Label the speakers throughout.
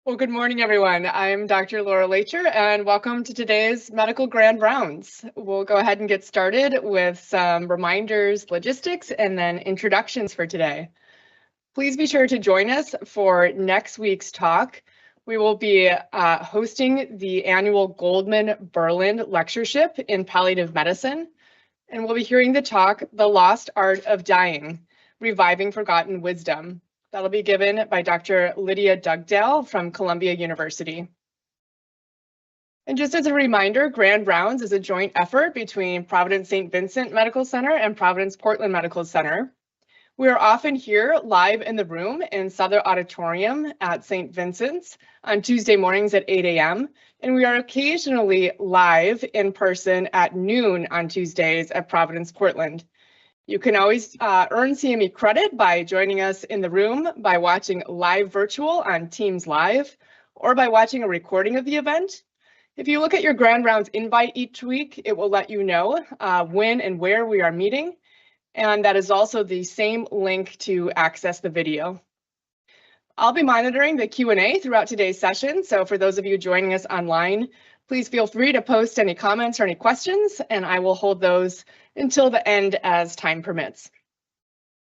Speaker 1: Well, good morning, everyone. I'm Dr. Laura Lacher, and welcome to today's Medical Grand Rounds. We'll go ahead and get started with some reminders, logistics, and then introductions for today. Please be sure to join us for next week's talk. We will be hosting the annual Goldman Berlin Lectureship in Palliative Medicine, and we'll be hearing the talk, The Lost Art of Dying, Reviving Forgotten Wisdom. That'll be given by Dr. Lydia Dugdale from Columbia University. And just as a reminder, Grand Rounds is a joint effort between Providence St. Vincent Medical Center and Providence Portland Medical Center. We are often here live in the room in Southern Auditorium at St. Vincent's on Tuesday mornings at 8 a.m. And we are occasionally live in person at noon on Tuesdays at Providence Portland. You can always earn CME credit by joining us in the room by watching live virtual on Teams Live or by watching a recording of the event. If you look at your Grand Rounds invite each week, it will let you know when and where we are meeting. And that is also the same link to access the video. I'll be monitoring the Q&A throughout today's session. So for those of you joining us online, please feel free to post any comments or any questions, and I will hold those until the end as time permits.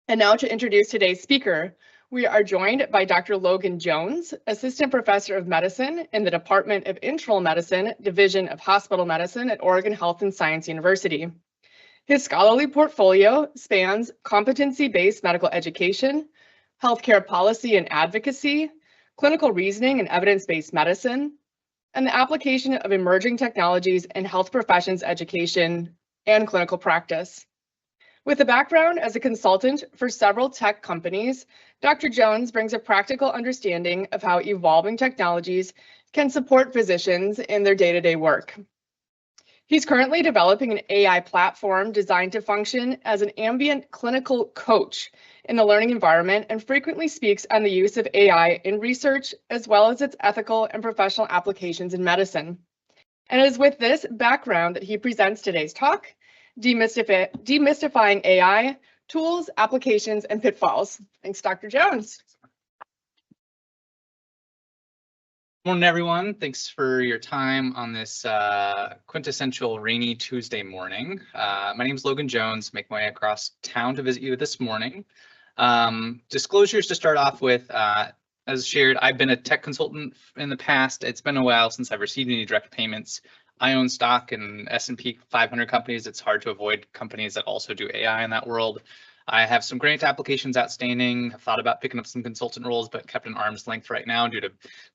Speaker 1: And now to introduce today's speaker, we are joined by Dr. Logan Jones, Assistant Professor of Medicine in the Department of Internal Medicine, Division of Hospital Medicine at Oregon Health and Science University. His scholarly portfolio spans competency-based medical education, healthcare policy and advocacy, clinical reasoning and evidence-based medicine, and the application of emerging technologies in health professions education and clinical practice. With a background as a consultant for several tech companies, Dr. Jones brings a practical understanding of how evolving technologies can support physicians in their day-to-day work. He's currently developing an AI platform designed to function as an ambient clinical coach in the learning environment and frequently speaks on the use of AI in research as well as its ethical and professional applications in medicine. And it is with this background that he presents today's talk, Demystifying AI, Tools, Applications, and Pitfalls. Thanks, Dr. Jones.
Speaker 2: Morning, everyone. Thanks for your time on this quintessential rainy Tuesday morning. My name is Logan Jones. Make my way across town to visit you this morning. Disclosures to start off with, as shared, I've been a tech consultant in the past. It's been a while since I've received any direct payments. I own stock in S&P 500 companies. It's hard to avoid companies that also do AI in that world. I have some grant applications outstanding. I've thought about picking up some consultant roles, but kept an arm's length right now due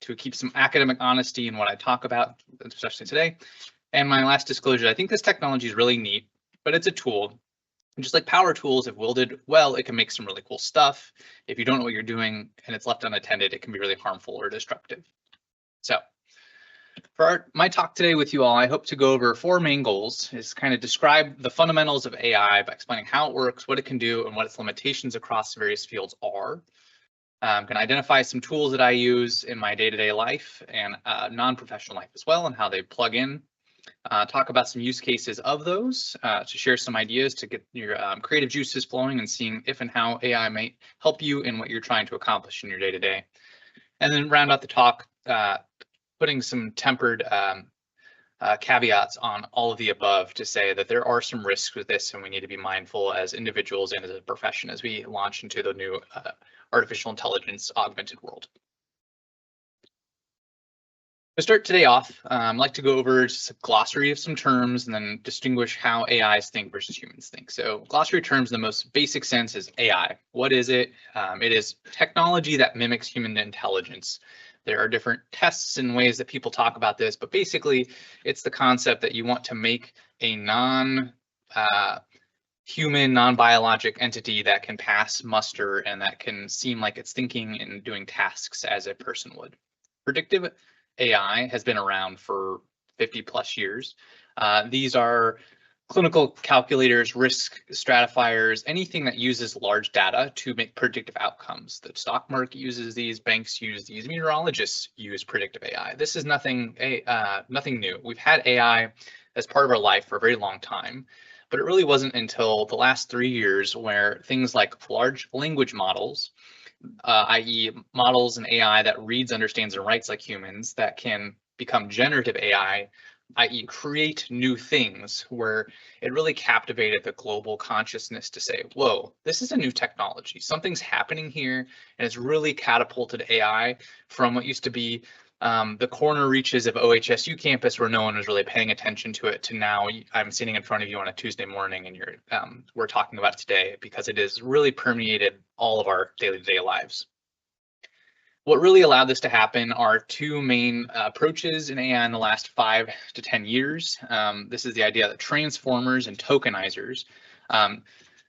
Speaker 2: to keep some academic honesty in what I talk about, especially today. And my last disclosure, I think this technology is really neat, but it's a tool. And just like power tools, if wielded well, it can make some really cool stuff. If you don't know what you're doing and it's left unattended, it can be really harmful or destructive. So for my talk today with you all, I hope to go over four main goals: is kind of describe the fundamentals of AI by explaining how it works, what it can do, and what its limitations across various fields are. Can identify some tools that I use in my day-to-day life and non-professional life as well, and how they plug in. Talk about some use cases of those, to share some ideas to get your creative juices flowing and seeing if and how AI might help you in what you're trying to accomplish in your day-to-day. And then round out the talk, putting some tempered caveats on all of the above to say that there are some risks with this and we need to be mindful as individuals and as a profession as we launch into the new artificial intelligence augmented world. To start today off, I'd like to go over just a glossary of some terms and then distinguish how AIs think versus humans think. So glossary terms, in the most basic sense, is AI. What is it? It is technology that mimics human intelligence. There are different tests and ways that people talk about this, but basically it's the concept that you want to make a non-human, non-biologic entity that can pass muster and that can seem like it's thinking and doing tasks as a person would. Predictive AI has been around for 50 plus years. These are clinical calculators, risk stratifiers, anything that uses large data to make predictive outcomes. The stock market uses these, banks use these, meteorologists use predictive AI. This is nothing new. We've had AI as part of our life for a very long time, but it really wasn't until the last 3 years where things like large language models i.e. models and AI that reads, understands, and writes like humans that can become generative AI, i.e. create new things, where it really captivated the global consciousness to say, whoa, this is a new technology. Something's happening here, and it's really catapulted AI from what used to be the corner reaches of OHSU campus where no one was really paying attention to it, to now I'm sitting in front of you on a Tuesday morning and we're talking about it today because it has really permeated all of our day-to-day lives. What really allowed this to happen are two main approaches in AI in the last 5 to 10 years. This is the idea that transformers and tokenizers.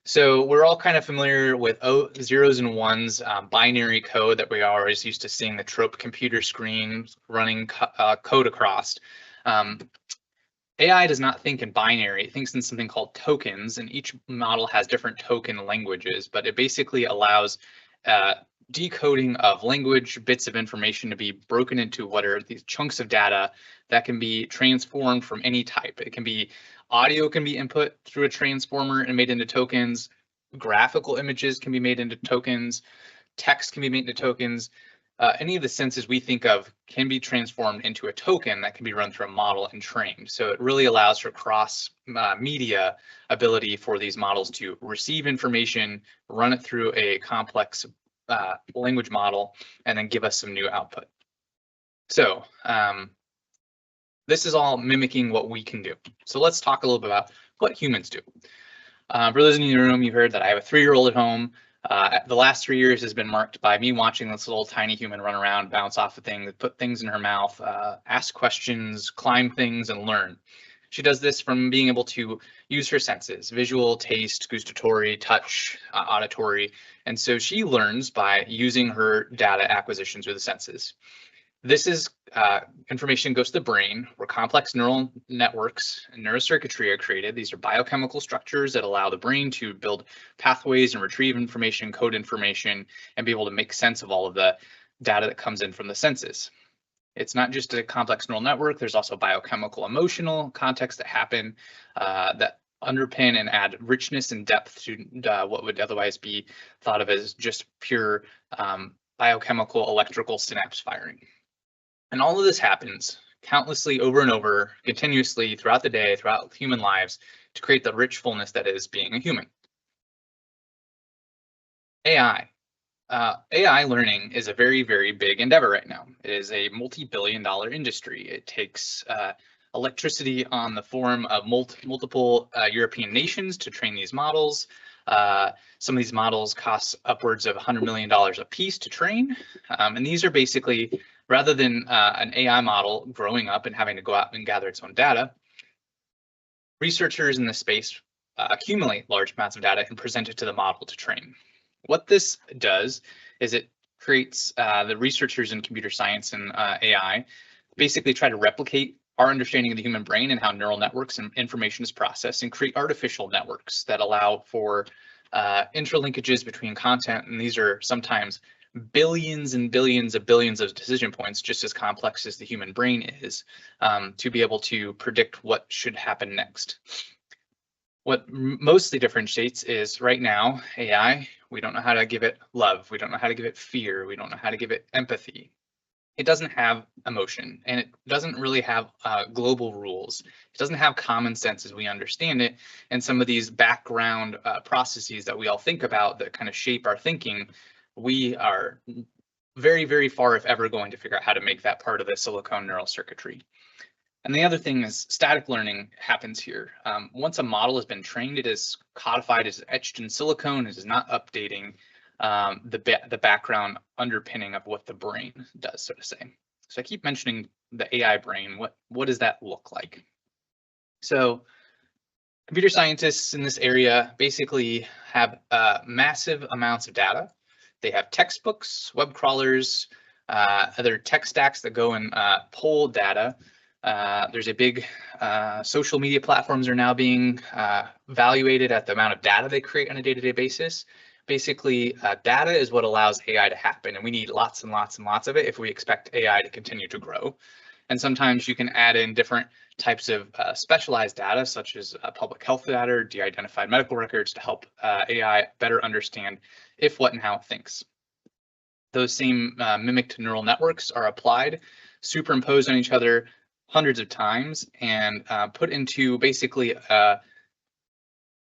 Speaker 2: So we're all kind of familiar with zeros and ones, binary code that we always used to seeing the trope computer screen running code across. AI does not think in binary, it thinks in something called tokens, and each model has different token languages, but it basically allows decoding of language, bits of information to be broken into what are these chunks of data that can be transformed from any type. It can be audio can be input through a transformer and made into tokens. Graphical images can be made into tokens. Text can be made into tokens. Any of the senses we think of can be transformed into a token that can be run through a model and trained. So it really allows for cross media ability for these models to receive information, run it through a complex language model, and then give us some new output. So this is all mimicking what we can do. So let's talk a little bit about what humans do. For those in the room, you heard that I have a 3-year-old at home. The last 3 years has been marked by me watching this little tiny human run around, bounce off of things, put things in her mouth, ask questions, climb things, and learn. She does this from being able to use her senses: visual, taste, gustatory, touch, auditory. And so she learns by using her data acquisition through the senses. This is information goes to the brain, where complex neural networks and neurocircuitry are created. These are biochemical structures that allow the brain to build pathways and retrieve information, code information, and be able to make sense of all of the data that comes in from the senses. It's not just a complex neural network. There's also biochemical, emotional contexts that happen that underpin and add richness and depth to what would otherwise be thought of as just pure biochemical electrical synapse firing. And all of this happens countlessly over and over, continuously throughout the day, throughout human lives, to create the rich fullness that is being a human. AI. AI learning is a very, very big endeavor right now. It is a multi-billion-dollar industry. It takes electricity on the form of multiple European nations to train these models. Some of these models cost upwards of $100 million a piece to train. And these are basically, rather than an AI model growing up and having to go out and gather its own data, researchers in this space accumulate large amounts of data and present it to the model to train. What this does is it creates the researchers in computer science and AI basically try to replicate our understanding of the human brain and how neural networks and information is processed, and create artificial networks that allow for interlinkages between content. And these are sometimes billions and billions of decision points, just as complex as the human brain is, to be able to predict what should happen next. What mostly differentiates is right now, AI, we don't know how to give it love. We don't know how to give it fear. We don't know how to give it empathy. It doesn't have emotion, and it doesn't really have global rules. It doesn't have common sense as we understand it. And some of these background processes that we all think about that kind of shape our thinking, we are very, very far, if ever, going to figure out how to make that part of the silicon neural circuitry. And the other thing is static learning happens here. Once a model has been trained, it is codified, it is etched in silicone, it is not updating the background underpinning of what the brain does, so to say. So I keep mentioning the AI brain. What does that look like? So computer scientists in this area basically have massive amounts of data. They have textbooks, web crawlers, other tech stacks that go and pull data. There's a big social media platforms are now being evaluated at the amount of data they create on a day-to-day basis. Basically, data is what allows AI to happen, and we need lots and lots and lots of it if we expect AI to continue to grow. And sometimes you can add in different types of specialized data, such as public health data or de-identified medical records, to help AI better understand if, what, and how it thinks. those same mimicked neural networks are applied, superimposed on each other hundreds of times, and put into basically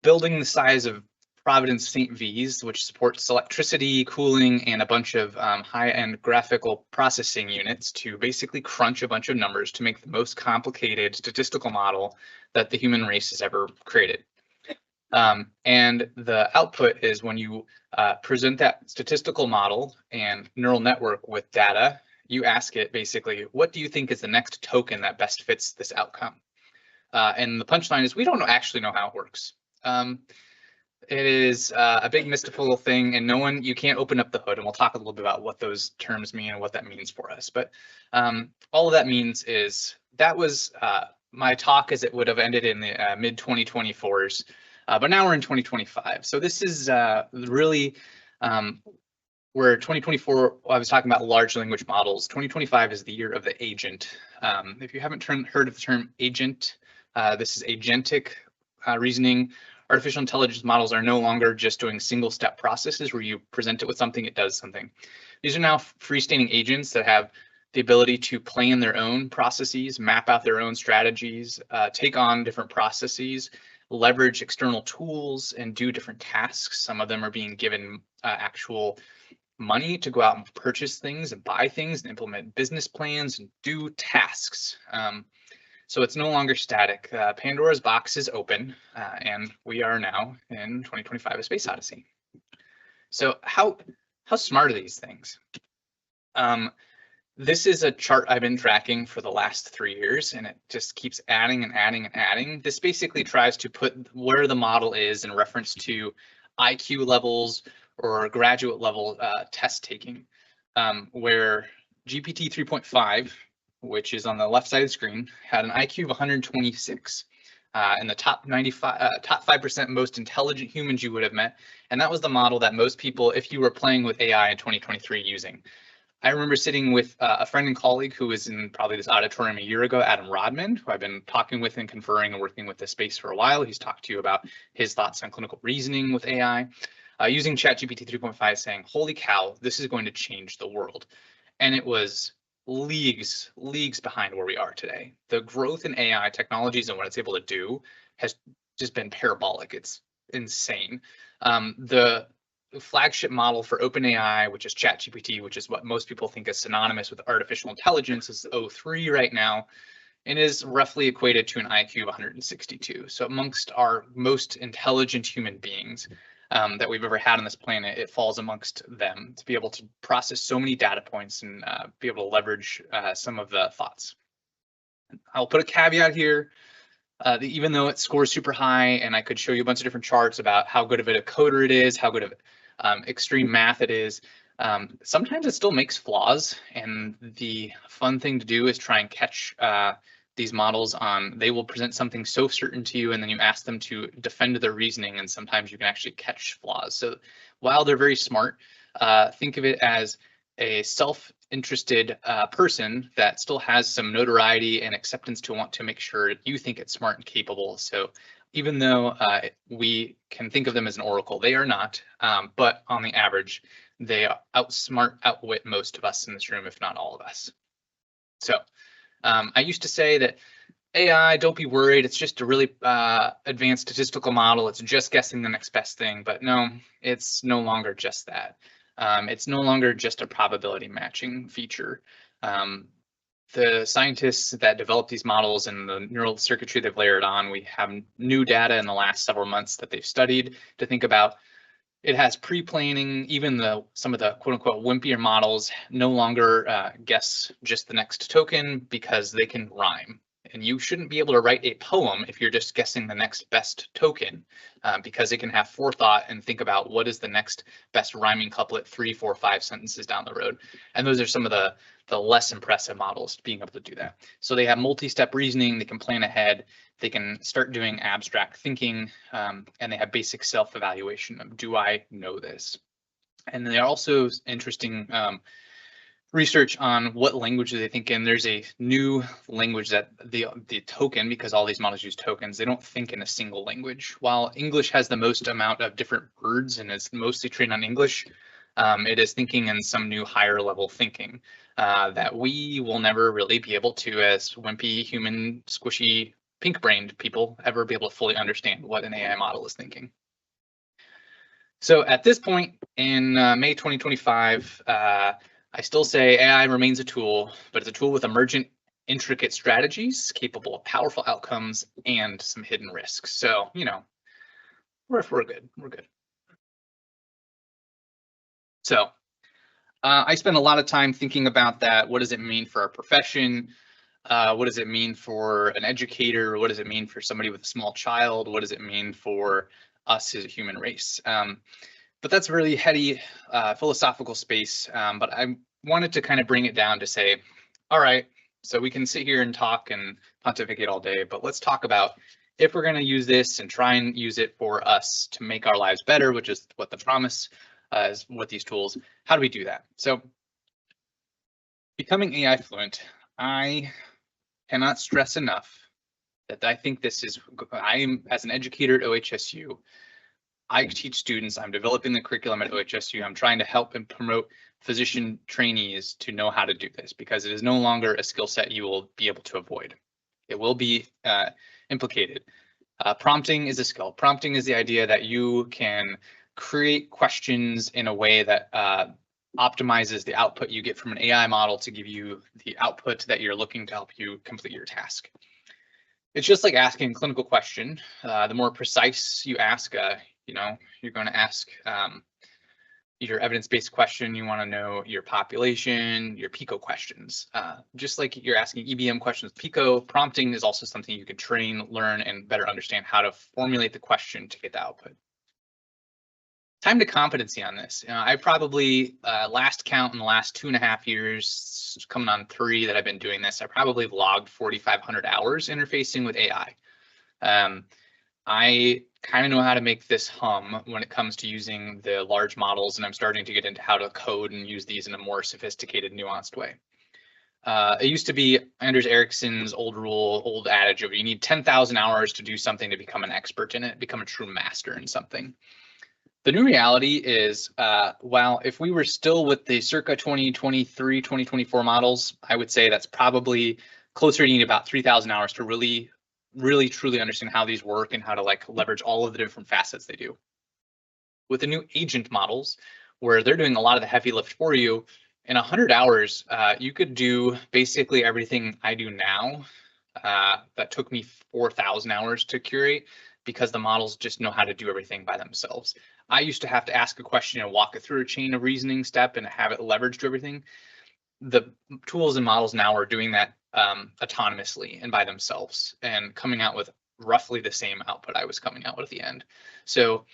Speaker 2: building the size of Providence St. V's, which supports electricity, cooling, and a bunch of high-end graphical processing units to basically crunch a bunch of numbers to make the most complicated statistical model that the human race has ever created. And the output is when you present that statistical model and neural network with data, you ask it basically, what do you think is the next token that best fits this outcome? And the punchline is we don't actually know how it works. It is a big mystical thing, and you can't open up the hood, and we'll talk a little bit about what those terms mean and what that means for us. But all of that means is that was my talk as it would have ended in the mid 2024s, but now we're in 2025. So this is really where 2024, I was talking about large language models. 2025 is the year of the agent. If you haven't heard of the term agent, this is agentic reasoning. Artificial intelligence models are no longer just doing single step processes where you present it with something, it does something. These are now freestanding agents that have the ability to plan their own processes, map out their own strategies, take on different processes, leverage external tools, and do different tasks. Some of them are being given actual money to go out and purchase things and buy things and implement business plans and do tasks. So it's no longer static. Pandora's box is open, and we are now in 2025, A Space Odyssey. So how smart are these things? This is a chart I've been tracking for the last 3 years, and it just keeps adding and adding and adding. This basically tries to put where the model is in reference to IQ levels or graduate level test taking, where GPT 3.5, which is on the left side of the screen, had an IQ of 126, and the top 5% most intelligent humans you would have met. And that was the model that most people, if you were playing with AI in 2023, using. I remember sitting with a friend and colleague who was in probably this auditorium a year ago, Adam Rodman, who I've been talking with and conferring and working with this space for a while. He's talked to you about his thoughts on clinical reasoning with AI, using ChatGPT 3.5, saying, holy cow, this is going to change the world. And it was leagues behind where we are today. The growth in AI technologies and what it's able to do has just been parabolic. It's insane. The flagship model for OpenAI, which is ChatGPT, which is what most people think is synonymous with artificial intelligence, is O3 right now, and is roughly equated to an IQ of 162. So amongst our most intelligent human beings that we've ever had on this planet, it falls amongst them to be able to process so many data points and be able to leverage some of the thoughts. I'll put a caveat here. Even though it scores super high, and I could show you a bunch of different charts about how good of a coder it is, how good of extreme math it is, sometimes it still makes flaws. And the fun thing to do is try and catch these models on, they will present something so certain to you, and then you ask them to defend their reasoning, and sometimes you can actually catch flaws. So while they're very smart, think of it as a self-interested person that still has some notoriety and acceptance to want to make sure you think it's smart and capable. So even though we can think of them as an oracle, they are not, but on the average, they outwit most of us in this room, if not all of us. So I used to say that AI, don't be worried, it's just a really advanced statistical model, it's just guessing the next best thing, but no, it's no longer just that. It's no longer just a probability matching feature. The scientists that develop these models and the neural circuitry they've layered on, we have new data in the last several months that they've studied to think about. It has pre-planning. Even some of the quote unquote wimpier models no longer guess just the next token because they can rhyme. And you shouldn't be able to write a poem if you're just guessing the next best token, because it can have forethought and think about what is the next best rhyming couplet 3, 4, 5 sentences down the road. And those are some of the less impressive models being able to do that. So they have multi-step reasoning, they can plan ahead, they can start doing abstract thinking, and they have basic self-evaluation of, do I know this? And they're also interesting research on what language do they think in. There's a new language that the token, because all these models use tokens, they don't think in a single language. While English has the most amount of different words and is mostly trained on English, It is thinking in some new higher level thinking that we will never really be able to, as wimpy, human, squishy, pink-brained people, ever be able to fully understand what an AI model is thinking. So at this point in May 2025, I still say AI remains a tool, but it's a tool with emergent, intricate strategies capable of powerful outcomes and some hidden risks. So, you know, we're good. We're good. So I spend a lot of time thinking about that. What does it mean for our profession? What does it mean for an educator? What does it mean for somebody with a small child? What does it mean for us as a human race? But that's a really heady philosophical space. But I wanted to kind of bring it down to say, all right, so we can sit here and talk and pontificate all day, but let's talk about if we're going to use this and try and use it for us to make our lives better, which is what the promise is with these tools. How do we do that? So becoming AI fluent, I cannot stress enough that I think this is, I'm as an educator at OHSU, I teach students, I'm developing the curriculum at OHSU, I'm trying to help and promote physician trainees to know how to do this because it is no longer a skill set you will be able to avoid. It will be implicated. Prompting is a skill. Prompting is the idea that you can create questions in a way that optimizes the output you get from an AI model to give you the output that you're looking to help you complete your task. It's just like asking a clinical question. The more precise you ask, you know, you're going to ask your evidence-based question. You want to know your population, your PICO questions. Just like you're asking EBM questions, PICO prompting is also something you can train, learn, and better understand how to formulate the question to get the output. Time to competency on this. I probably last count in the last 2.5 years, coming on 3 that I've been doing this, I probably logged 4,500 hours interfacing with AI. I kind of know how to make this hum when it comes to using the large models, and I'm starting to get into how to code and use these in a more sophisticated, nuanced way. It used to be Anders Ericsson's old rule, old adage of you need 10,000 hours to do something to become an expert in it, become a true master in something. The new reality is, while if we were still with the circa 2023, 2024 models, I would say that's probably closer to needing about 3,000 hours to really truly understand how these work and how to like leverage all of the different facets they do. With the new agent models, where they're doing a lot of the heavy lift for you, in 100 hours, you could do basically everything I do now. That took me 4,000 hours to curate because the models just know how to do everything by themselves. I used to have to ask a question and walk it through a chain of reasoning step and have it leveraged to everything. The tools and models now are doing that autonomously and by themselves and coming out with roughly the same output I was coming out with at the end. So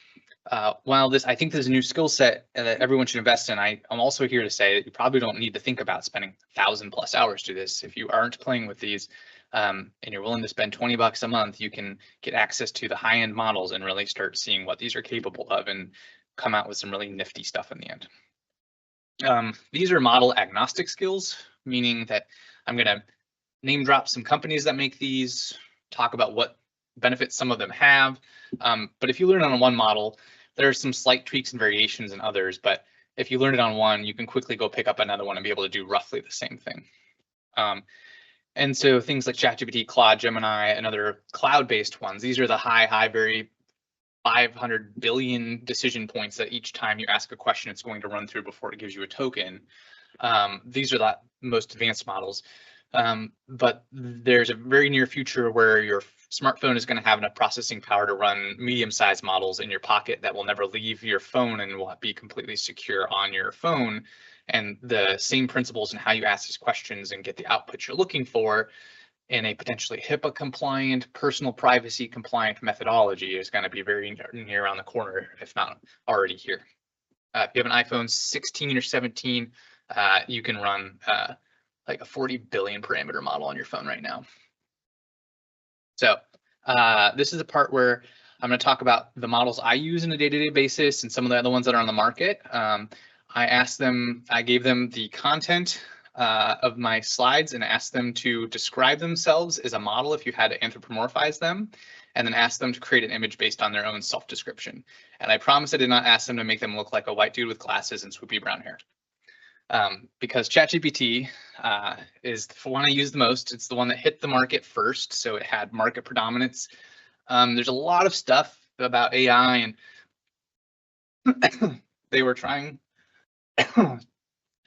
Speaker 2: while I think there's a new skill set that everyone should invest in, I'm also here to say that you probably don't need to think about spending 1,000+ hours to this. If you aren't playing with these and you're willing to spend $20 a month, you can get access to the high-end models and really start seeing what these are capable of and come out with some really nifty stuff in the end. These are model agnostic skills, meaning that I'm going to name drop some companies that make these, talk about what benefits some of them have. But if you learn on one model, there are some slight tweaks and variations in others. But if you learn it on one, you can quickly go pick up another one and be able to do roughly the same thing. And so things like ChatGPT, Claude, Gemini, and other cloud-based ones, these are the high, very 500 billion decision points that each time you ask a question, it's going to run through before it gives you a token. These are the most advanced models. But there's a very near future where your smartphone is going to have enough processing power to run medium-sized models in your pocket that will never leave your phone and will be completely secure on your phone. And the same principles in how you ask these questions and get the output you're looking for in a potentially HIPAA compliant, personal privacy compliant methodology is going to be very near around the corner, if not already here. If you have an iPhone 16 or 17, you can run like a 40 billion parameter model on your phone right now. So this is the part where I'm going to talk about the models I use on a day-to-day basis and some of the other ones that are on the market. I gave them the content of my slides and ask them to describe themselves as a model if you had to anthropomorphize them, and then ask them to create an image based on their own self-description. And I promise I did not ask them to make them look like a white dude with glasses and swoopy brown hair. Because ChatGPT is the one I use the most. It's the one that hit the market first, so it had market predominance. There's a lot of stuff about AI, and they were trying to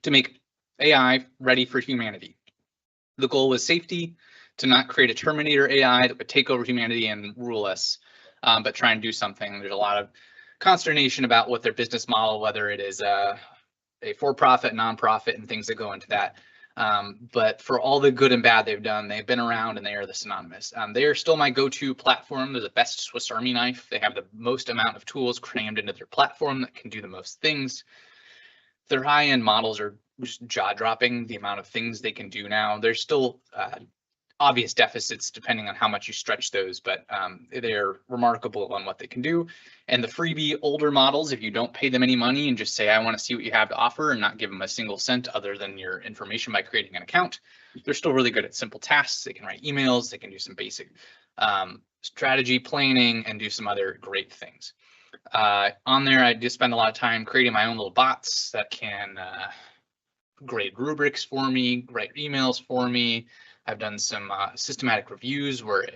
Speaker 2: make AI ready for humanity. The goal was safety, to not create a Terminator AI that would take over humanity and rule us, but try and do something. There's a lot of consternation about what their business model, whether it is a for-profit, nonprofit, and things that go into that. But for all the good and bad they've done, they've been around and they are the synonymous. They are still my go-to platform. They're the best Swiss Army knife. They have the most amount of tools crammed into their platform that can do the most things. Their high-end models are just jaw-dropping, the amount of things they can do now. There's still obvious deficits depending on how much you stretch those, but they're remarkable on what they can do. And the freebie older models, if you don't pay them any money and just say, I want to see what you have to offer and not give them a single cent other than your information by creating an account, they're still really good at simple tasks. They can write emails, they can do some basic strategy planning and do some other great things. On there, I just spend a lot of time creating my own little bots that can grade rubrics for me, write emails for me. I've done some systematic reviews where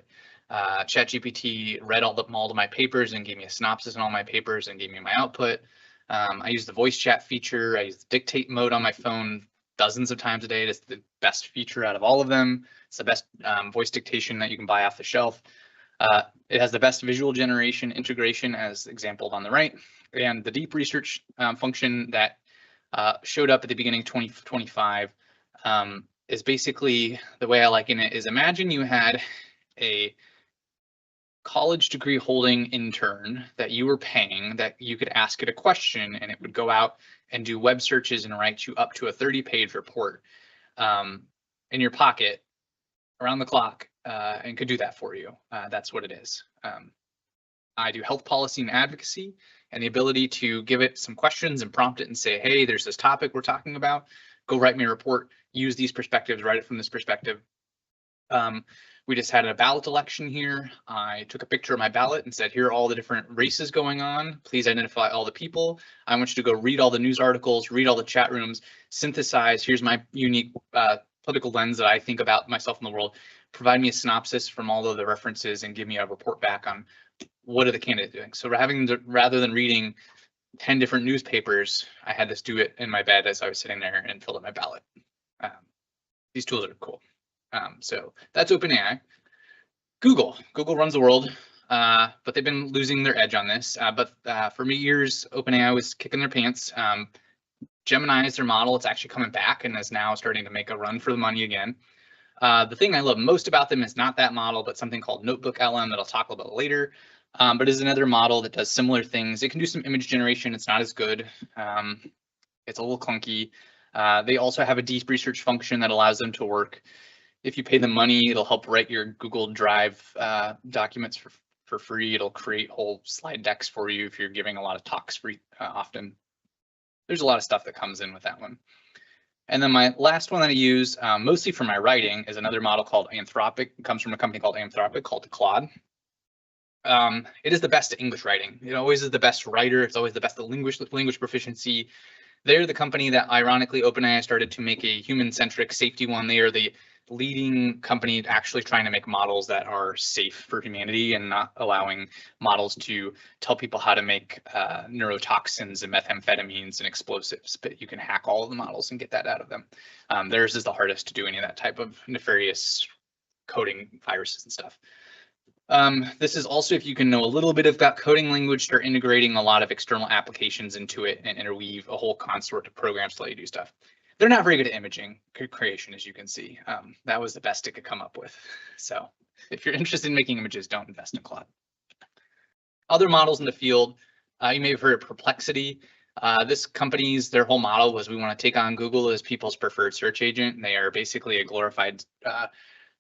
Speaker 2: ChatGPT read all of my papers and gave me a synopsis on all my papers and gave me my output. I use the voice chat feature. I use the dictate mode on my phone dozens of times a day. It's the best feature out of all of them. It's the best voice dictation that you can buy off the shelf. It has the best visual generation integration as exampled on the right, and the deep research function that showed up at the beginning of 2025 is basically, the way I liken it is, imagine you had a college degree holding intern that you were paying, that you could ask it a question and it would go out and do web searches and write you up to a 30-page report in your pocket around the clock and could do that for you. That's what it is. I do health policy and advocacy, and the ability to give it some questions and prompt it and say, hey, there's this topic we're talking about, go write me a report, use these perspectives, write it from this perspective. We just had a ballot election here. I took a picture of my ballot and said, here are all the different races going on. Please identify all the people. I want you to go read all the news articles, read all the chat rooms, synthesize. Here's my unique political lens that I think about myself in the world. Provide me a synopsis from all of the references and give me a report back on what are the candidates doing. So rather than reading 10 different newspapers, I had this do it in my bed as I was sitting there and filled out my ballot. These tools are cool. So that's OpenAI. Google runs the world, but they've been losing their edge on this. But for many years, OpenAI was kicking their pants. Gemini is their model. It's actually coming back and is now starting to make a run for the money again. The thing I love most about them is not that model, but something called Notebook LM that I'll talk a little bit later. But is another model that does similar things. It can do some image generation. It's not as good. It's a little clunky. They also have a deep research function that allows them to work. If you pay them money, it'll help write your Google Drive documents for free. It'll create whole slide decks for you if you're giving a lot of talks free often. There's a lot of stuff that comes in with that one. And then my last one that I use mostly for my writing is another model called Anthropic. It comes from a company called Anthropic called Claude. It is the best at English writing. It always is the best writer. It's always the best at language proficiency. They're the company that ironically OpenAI started to make a human-centric safety one. They are the leading company actually trying to make models that are safe for humanity and not allowing models to tell people how to make neurotoxins and methamphetamines and explosives, but you can hack all of the models and get that out of them. Theirs is the hardest to do any of that type of nefarious coding viruses and stuff. This is also, if you can know a little bit about coding language, start integrating a lot of external applications into it and interweave a whole consort of programs to let you do stuff. They're not very good at imaging creation, as you can see. That was the best it could come up with. So if you're interested in making images, don't invest in Claude. Other models in the field, you may have heard of Perplexity. This company's, their whole model was, we want to take on Google as people's preferred search agent. And they are basically a glorified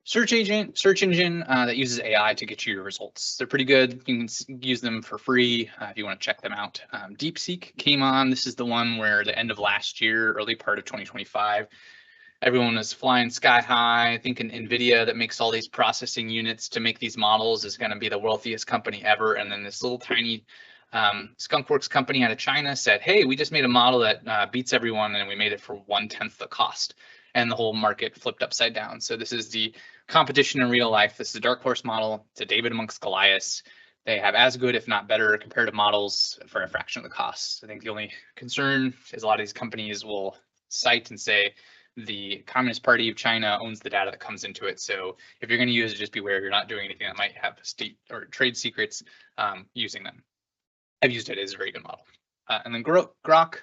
Speaker 2: search engine that uses AI to get you your results. They're pretty good. You can use them for free if you want to check them out. DeepSeek came on. This is the one where the end of last year, early part of 2025, everyone was flying sky high, thinking NVIDIA that makes all these processing units to make these models is going to be the wealthiest company ever. And then this little tiny skunkworks company out of China said, hey, we just made a model that beats everyone, and we made it for 1/10 the cost. And the whole market flipped upside down. So this is the competition in real life. This is a dark horse model. It's a David amongst Goliaths. They have as good, if not better, comparative models for a fraction of the cost. I think the only concern is a lot of these companies will cite and say the Communist Party of China owns the data that comes into it. So if you're going to use it, just beware you're not doing anything that might have state or trade secrets using them. I've used it as a very good model. And then Grok.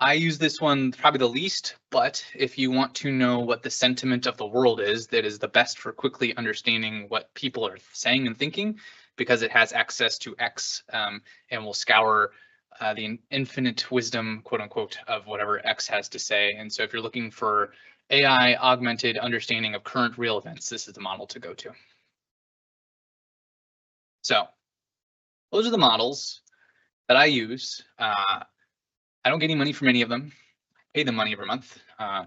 Speaker 2: I use this one probably the least, but if you want to know what the sentiment of the world is, that is the best for quickly understanding what people are saying and thinking, because it has access to X and will scour the infinite wisdom, quote unquote, of whatever X has to say. And so if you're looking for AI augmented understanding of current real events, this is the model to go to. So those are the models that I use. I don't get any money from any of them. I pay them money every month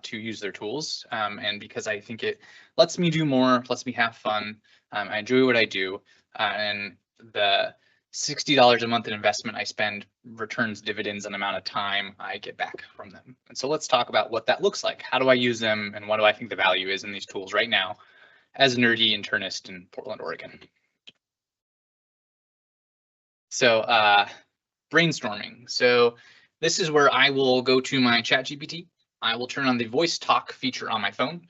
Speaker 2: to use their tools. And because I think it lets me do more, lets me have fun. I enjoy what I do. And the $60 a month in investment I spend returns dividends and amount of time I get back from them. And so let's talk about what that looks like. How do I use them, and what do I think the value is in these tools right now as a nerdy internist in Portland, Oregon? So brainstorming. So this is where I will go to my ChatGPT. I will turn on the voice talk feature on my phone,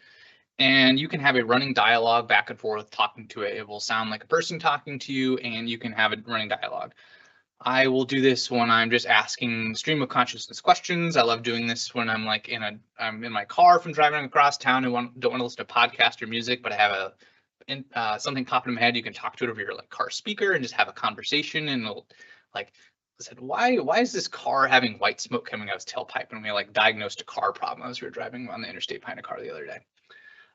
Speaker 2: and you can have a running dialogue back and forth talking to it. It will sound like a person talking to you, and you can have a running dialogue. I will do this when I'm just asking stream of consciousness questions. I love doing this when I'm like I'm in my car from driving across town and don't want to listen to podcast or music, but I have something popping in my head. You can talk to it over your like car speaker and just have a conversation, and it'll like, I said, why is this car having white smoke coming out of its tailpipe? And we like diagnosed a car problem as we were driving on the interstate behind a car the other day.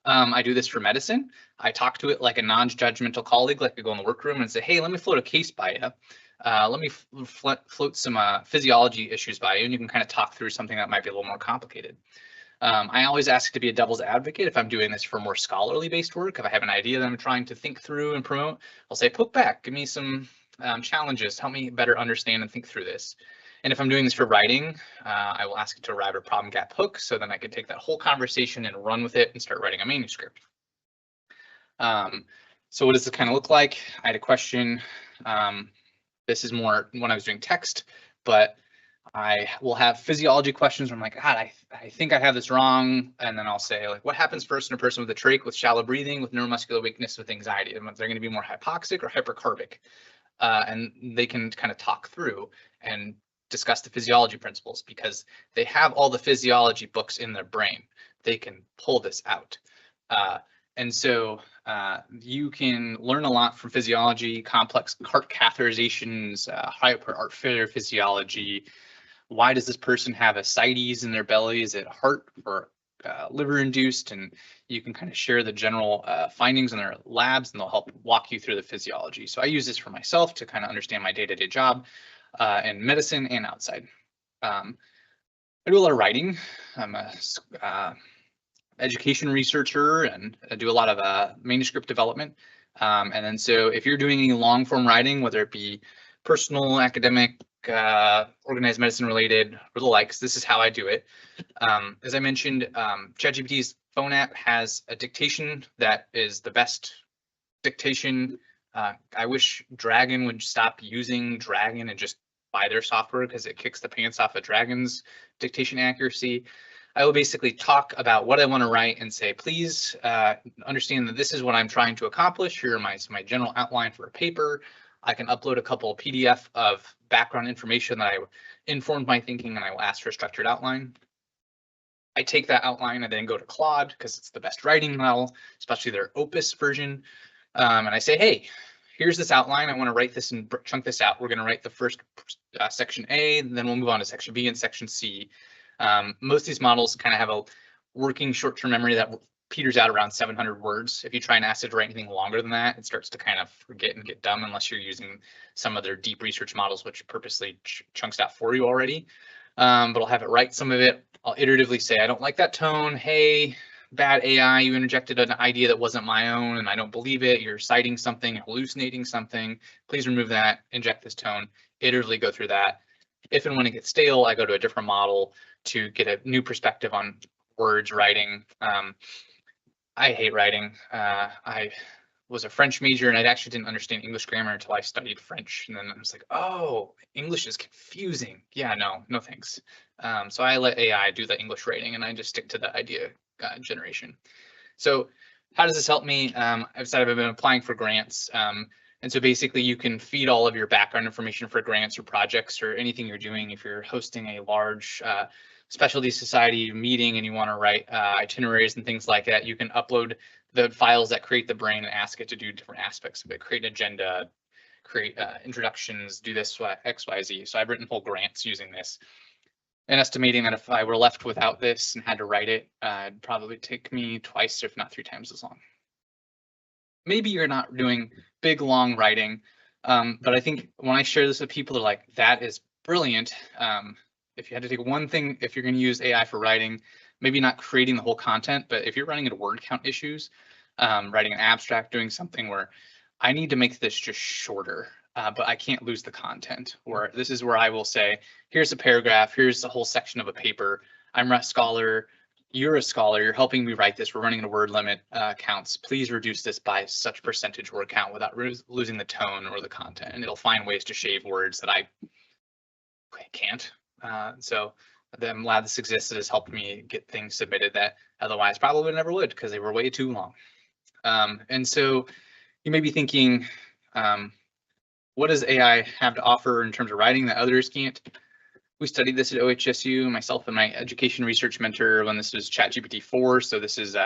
Speaker 2: I do this for medicine. I talk to it like a non-judgmental colleague, like I go in the workroom and say, hey, let me float a case by you. Let me float some physiology issues by you, and you can kind of talk through something that might be a little more complicated. I always ask to be a devil's advocate if I'm doing this for more scholarly based work. If I have an idea that I'm trying to think through and promote, I'll say, poke back, give me some challenges, help me better understand and think through this. And if I'm doing this for writing, I will ask it to arrive at a problem gap hook, so then I can take that whole conversation and run with it and start writing a manuscript. So what does this kind of look like? I had a question. This is more when I was doing text, but I will have physiology questions where I'm like, God, I think I have this wrong. And then I'll say, like, what happens first in a person with a trach, with shallow breathing, with neuromuscular weakness, with anxiety? They're going to be more hypoxic or hypercarbic. And they can kind of talk through and discuss the physiology principles, because they have all the physiology books in their brain. They can pull this out. And so you can learn a lot from physiology, complex heart catheterizations, heart failure physiology. Why does this person have ascites in their belly? Is it heart or liver induced? And you can kind of share the general findings in their labs, and they'll help walk you through the physiology. So I use this for myself to kind of understand my day-to-day job in medicine and outside. I do a lot of writing. I'm a education researcher, and I do a lot of manuscript development. And then so if you're doing any long form writing, whether it be personal, academic, organized medicine related, or the likes, this is how I do it. As I mentioned, ChatGPT's phone app has a dictation that is the best dictation. I wish Dragon would stop using Dragon and just buy their software, because it kicks the pants off of Dragon's dictation accuracy. I will basically talk about what I want to write and say, please understand that this is what I'm trying to accomplish. Here are my general outline for a paper. I can upload a couple PDF of background information that I informed my thinking, and I will ask for a structured outline. I take that outline and then go to Claude, because it's the best writing model, especially their Opus version. And I say, hey, here's this outline. I want to write this and chunk this out. We're going to write the first section A, and then we'll move on to section B and section C. Most of these models kind of have a working short-term memory that peters out around 700 words. If you try and ask it to write anything longer than that, it starts to kind of forget and get dumb, unless you're using some of their deep research models, which purposely chunks out for you already. but I'll have it write some of it. I'll iteratively say, I don't like that tone. Hey, bad AI, you interjected an idea that wasn't my own and I don't believe it. You're citing something, hallucinating something. Please remove that, inject this tone, iteratively go through that. If and when it gets stale, I go to a different model to get a new perspective on words, writing. I hate writing. I was a French major and I actually didn't understand English grammar until I studied French. And then I was like, oh, English is confusing. Yeah, no thanks. So I let AI do the English writing and I just stick to the idea generation. So how does this help me? I've been applying for grants. And so basically you can feed all of your background information for grants or projects or anything you're doing. If you're hosting a large specialty society meeting and you want to write itineraries and things like that, you can upload the files that create the brain and ask it to do different aspects of it, create an agenda, create introductions, do this, X, Y, Z. So I've written whole grants using this. And estimating that if I were left without this and had to write it, it'd probably take me twice, if not 3 times as long. Maybe you're not doing big, long writing, but I think when I share this with people, they're like, that is brilliant. If you had to take one thing, if you're going to use AI for writing, maybe not creating the whole content, but if you're running into word count issues, writing an abstract, doing something where I need to make this just shorter, but I can't lose the content, or this is where I will say, here's a paragraph, here's the whole section of a paper. I'm a scholar, you're a scholar, you're helping me write this, we're running a word limit counts. Please reduce this by such percentage word count without losing the tone or the content. And it'll find ways to shave words that I can't. So I'm glad this exists. It has helped me get things submitted that otherwise probably never would because they were way too long. And so you may be thinking, what does AI have to offer in terms of writing that others can't? We studied this at OHSU, myself and my education research mentor, when this was ChatGPT 4. So this is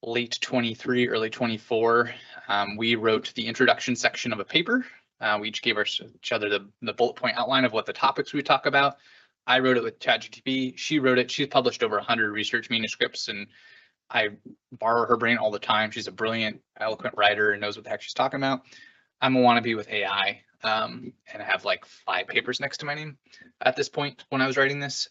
Speaker 2: late 23, early 24. We wrote the introduction section of a paper. We each gave each other the bullet point outline of what the topics we would talk about. I wrote it with ChatGPT. She wrote it. She's published over 100 research manuscripts, and I borrow her brain all the time. She's a brilliant, eloquent writer and knows what the heck she's talking about. I'm a wannabe with AI, and I have like 5 papers next to my name at this point when I was writing this.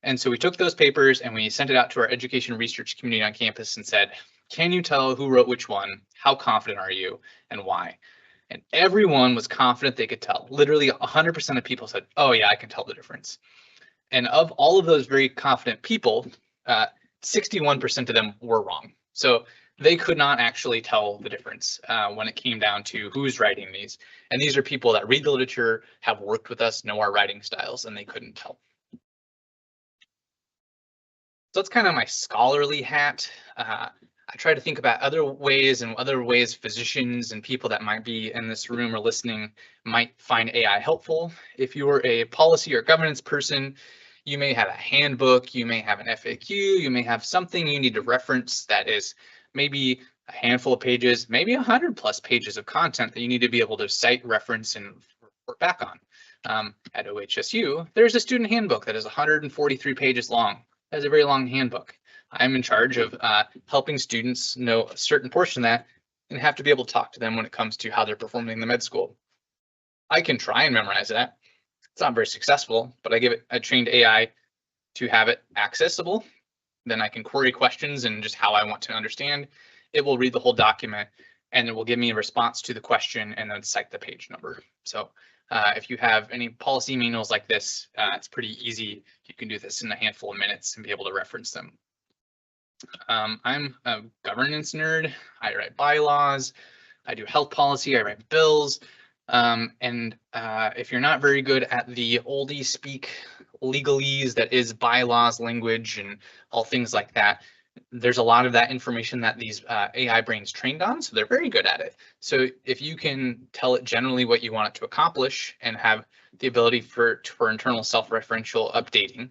Speaker 2: And so we took those papers and we sent it out to our education research community on campus and said, can you tell who wrote which one? How confident are you and why? And everyone was confident they could tell. Literally 100% of people said, oh yeah, I can tell the difference. And of all of those very confident people, 61% of them were wrong. So they could not actually tell the difference when it came down to who's writing these. And these are people that read the literature, have worked with us, know our writing styles, and they couldn't tell. So that's kind of my scholarly hat. I try to think about other ways physicians and people that might be in this room or listening might find AI helpful. If you're a policy or governance person, you may have a handbook, you may have an FAQ, you may have something you need to reference that is maybe a handful of pages, maybe 100+ pages of content that you need to be able to cite, reference, and report back on. At OHSU, there's a student handbook that is 143 pages long. That's a very long handbook. I'm in charge of helping students know a certain portion of that and have to be able to talk to them when it comes to how they're performing in the med school. I can try and memorize that. It's not very successful, but I give it a trained AI to have it accessible. Then I can query questions and just how I want to understand. It will read the whole document and it will give me a response to the question and then cite the page number. So if you have any policy manuals like this, it's pretty easy. You can do this in a handful of minutes and be able to reference them. I'm a governance nerd. I write bylaws. I do health policy. I write bills. And if you're not very good at the oldie speak legalese that is bylaws language and all things like that, there's a lot of that information that these AI brains trained on, so they're very good at it. So if you can tell it generally what you want it to accomplish and have the ability for internal self-referential updating,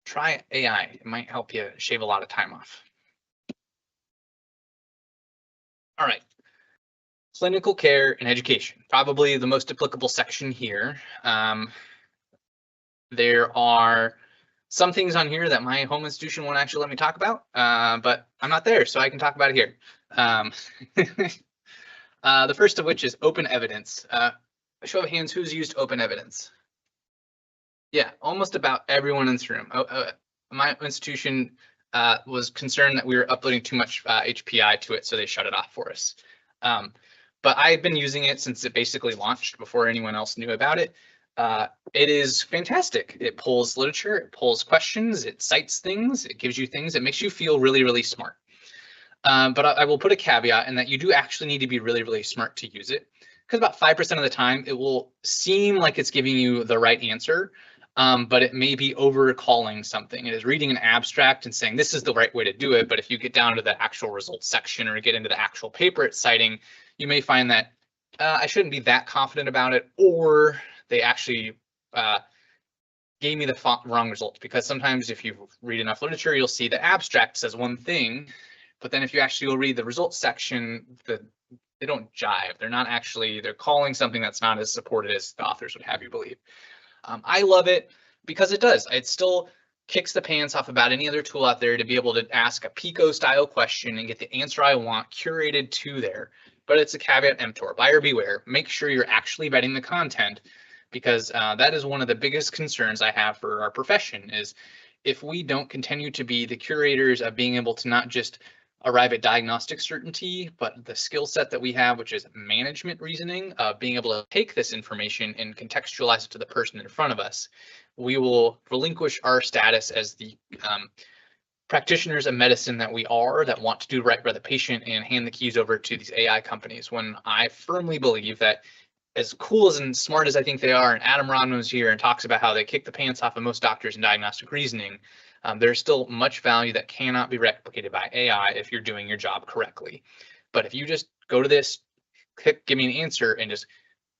Speaker 2: try AI. It might help you shave a lot of time off. All right. Clinical care and education, probably the most applicable section here. There are some things on here that my home institution won't actually let me talk about, but I'm not there, so I can talk about it here. The first of which is open evidence. A show of hands, who's used open evidence? Yeah, almost about everyone in this room. My institution was concerned that we were uploading too much HPI to it, so they shut it off for us. Um, but I've been using it since it basically launched before anyone else knew about it. It is fantastic. It pulls literature, it pulls questions, it cites things, it gives you things, it makes you feel really, really smart. But I will put a caveat in that you do actually need to be really, really smart to use it, because about 5% of the time it will seem like it's giving you the right answer, but it may be over calling something. It is reading an abstract and saying this is the right way to do it, but if you get down to the actual results section or get into the actual paper it's citing, you may find that I shouldn't be that confident about it, or they actually gave me the wrong result. Because sometimes if you read enough literature, you'll see the abstract says one thing, but then if you actually go read the results section, they don't jive. They're not actually, they're calling something that's not as supported as the authors would have you believe. I love it because it does. It still kicks the pants off about any other tool out there to be able to ask a Pico style question and get the answer I want curated to there. But it's a caveat emptor, buyer beware. Make sure you're actually vetting the content, because that is one of the biggest concerns I have for our profession is if we don't continue to be the curators of being able to not just arrive at diagnostic certainty, but the skill set that we have, which is management reasoning, being able to take this information and contextualize it to the person in front of us, we will relinquish our status as the practitioners of medicine that we are, that want to do right by the patient and hand the keys over to these AI companies, when I firmly believe that as cool as and smart as I think they are, and Adam Rodman was here and talks about how they kick the pants off of most doctors in diagnostic reasoning, there's still much value that cannot be replicated by AI if you're doing your job correctly. But if you just go to this, click, give me an answer, and just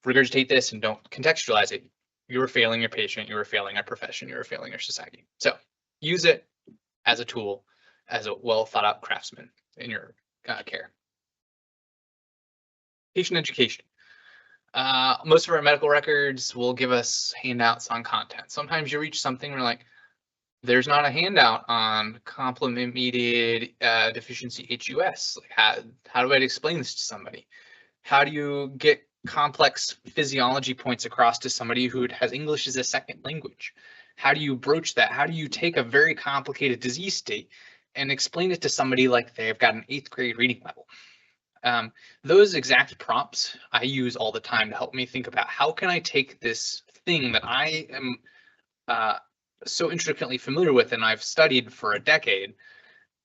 Speaker 2: regurgitate this and don't contextualize it, you're failing your patient, you're failing our profession, you're failing our society. So use it as a tool, as a well thought out craftsman in your care. Patient education. Most of our medical records will give us handouts on content. Sometimes you reach something where like, there's not a handout on complement mediated deficiency HUS. Like how do I explain this to somebody? How do you get complex physiology points across to somebody who has English as a second language? How do you broach that? How do you take a very complicated disease state and explain it to somebody like they've got an 8th grade reading level? Those exact prompts I use all the time to help me think about how can I take this thing that I am so intricately familiar with and I've studied for a decade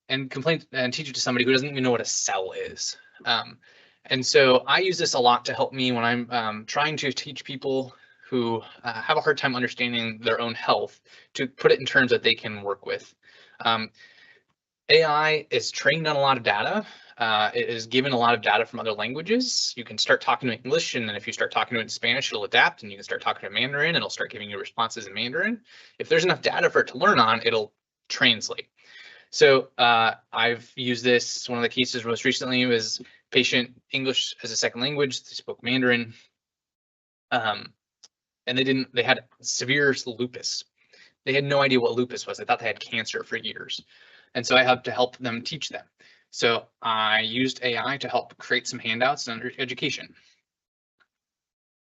Speaker 2: and teach it to somebody who doesn't even know what a cell is. And so I use this a lot to help me when I'm trying to teach people who have a hard time understanding their own health, to put it in terms that they can work with. AI is trained on a lot of data. It is given a lot of data from other languages. You can start talking to English, and then if you start talking to it in Spanish, it'll adapt, and you can start talking to Mandarin, and it'll start giving you responses in Mandarin. If there's enough data for it to learn on, it'll translate. So I've used this. One of the cases most recently was patient English as a second language. They spoke Mandarin, and they had severe lupus. They had no idea what lupus was. They thought they had cancer for years. And so I had to help them teach them. So I used AI to help create some handouts under education.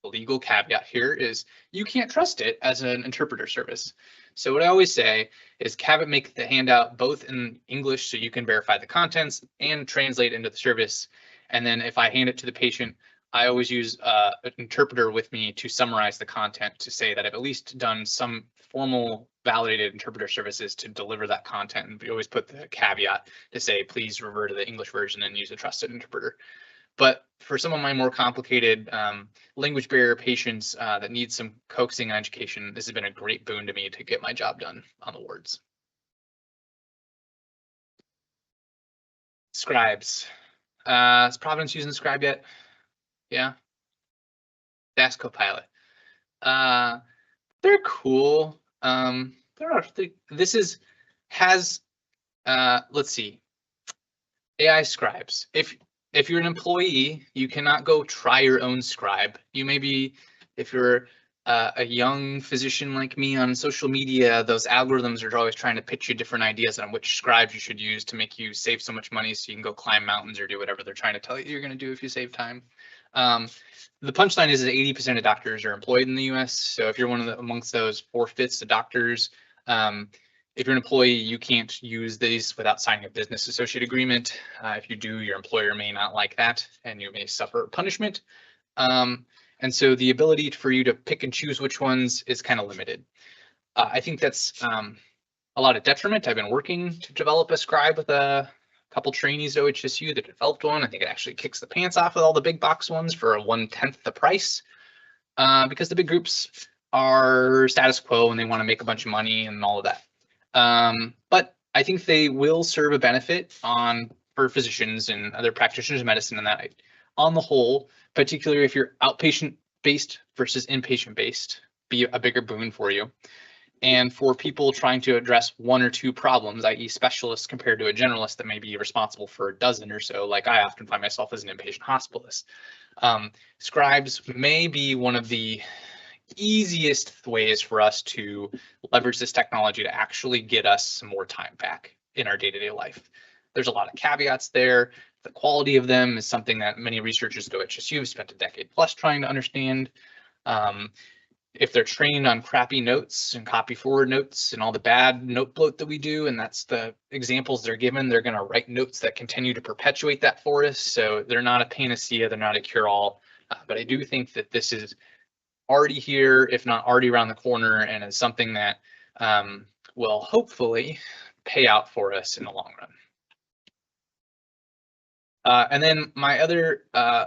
Speaker 2: The legal caveat here is you can't trust it as an interpreter service. So what I always say is have it make the handout both in English so you can verify the contents and translate into the service. And then if I hand it to the patient, I always use an interpreter with me to summarize the content, to say that I've at least done some formal validated interpreter services to deliver that content. And we always put the caveat to say, please revert to the English version and use a trusted interpreter. But for some of my more complicated language barrier patients that need some coaxing and education, this has been a great boon to me to get my job done on the wards. Scribes. Is Providence using Scribe yet? Yeah. Dask Copilot. They're cool. Let's see. AI scribes. If you're an employee, you cannot go try your own scribe. You may be, if you're a young physician like me on social media, those algorithms are always trying to pitch you different ideas on which scribes you should use to make you save so much money so you can go climb mountains or do whatever they're trying to tell you you're going to do if you save time. The punchline is that 80% of doctors are employed in the US. So if you're one of the amongst those 4/5 of doctors, if you're an employee, you can't use these without signing a business associate agreement. If you do, your employer may not like that and you may suffer punishment. And so the ability for you to pick and choose which ones is kind of limited. I think that's a lot of detriment. I've been working to develop a scribe with a couple trainees at OHSU that developed one. I think it actually kicks the pants off with all the big box ones for 1/10 the price, because the big groups are status quo and they want to make a bunch of money and all of that. But I think they will serve a benefit for physicians and other practitioners of medicine, and that on the whole, particularly if you're outpatient based versus inpatient based, be a bigger boon for you. And for people trying to address 1 or 2 problems, i.e. specialists compared to a generalist that may be responsible for a dozen or so, like I often find myself as an inpatient hospitalist. Scribes may be one of the easiest ways for us to leverage this technology to actually get us some more time back in our day-to-day life. There's a lot of caveats there. The quality of them is something that many researchers at OHSU have spent a decade plus trying to understand. If they're trained on crappy notes and copy forward notes and all the bad note bloat that we do, and that's the examples they're given, they're going to write notes that continue to perpetuate that for us. So they're not a panacea, they're not a cure-all. But I do think that this is already here, if not already around the corner, and is something that will hopefully pay out for us in the long run. And then my other